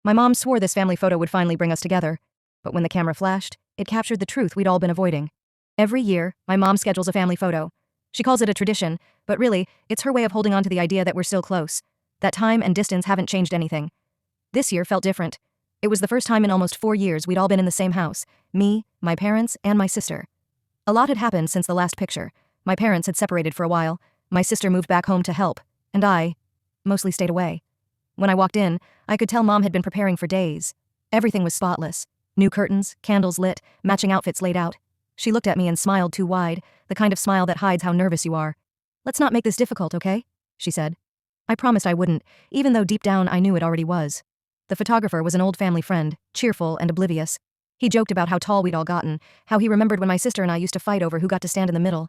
My mom swore this family photo would finally bring us together, but when the camera flashed, it captured the truth we'd all been avoiding. Every year, my mom schedules a family photo. She calls it a tradition, but really, it's her way of holding on to the idea that we're still close, that time and distance haven't changed anything. This year felt different. It was the first time in almost 4 years we'd all been in the same house, me, my parents, and my sister. A lot had happened since the last picture. My parents had separated for a while, my sister moved back home to help, and I mostly stayed away. When I walked in, I could tell Mom had been preparing for days. Everything was spotless. New curtains, candles lit, matching outfits laid out. She looked at me and smiled too wide, the kind of smile that hides how nervous you are. "Let's not make this difficult, okay?" she said. I promised I wouldn't, even though deep down I knew it already was. The photographer was an old family friend, cheerful and oblivious. He joked about how tall we'd all gotten, how he remembered when my sister and I used to fight over who got to stand in the middle.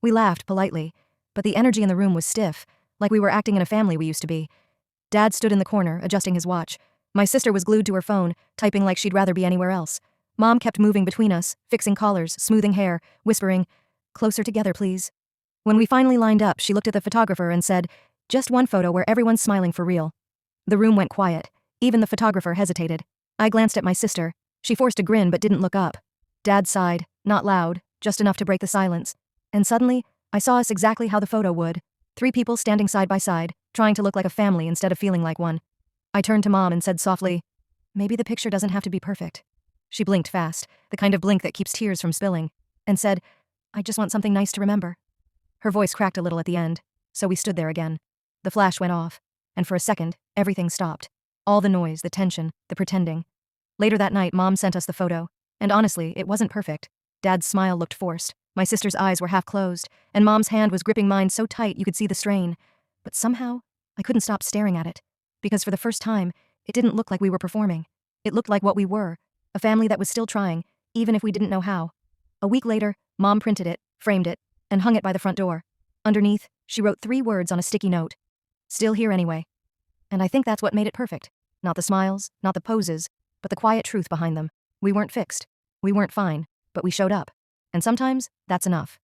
We laughed politely, but the energy in the room was stiff, like we were acting in a family we used to be. Dad stood in the corner, adjusting his watch. My sister was glued to her phone, typing like she'd rather be anywhere else. Mom kept moving between us, fixing collars, smoothing hair, whispering, "Closer together, please." When we finally lined up, she looked at the photographer and said, "Just one photo where everyone's smiling for real." The room went quiet. Even the photographer hesitated. I glanced at my sister. She forced a grin but didn't look up. Dad sighed, not loud, just enough to break the silence. And suddenly, I saw us exactly how the photo would. 3 people standing side by side, trying to look like a family instead of feeling like one. I turned to Mom and said softly, "Maybe the picture doesn't have to be perfect." She blinked fast, the kind of blink that keeps tears from spilling, and said, "I just want something nice to remember." Her voice cracked a little at the end, so we stood there again. The flash went off, and for a second, everything stopped. All the noise, the tension, the pretending. Later that night, Mom sent us the photo, and honestly, it wasn't perfect. Dad's smile looked forced, my sister's eyes were half closed, and Mom's hand was gripping mine so tight you could see the strain. But somehow, I couldn't stop staring at it, because for the first time, it didn't look like we were performing. It looked like what we were, a family that was still trying, even if we didn't know how. A week later, Mom printed it, framed it, and hung it by the front door. Underneath, she wrote 3 words on a sticky note. "Still here anyway." And I think that's what made it perfect. Not the smiles, not the poses, but the quiet truth behind them. We weren't fixed. We weren't fine, but we showed up. And sometimes, that's enough.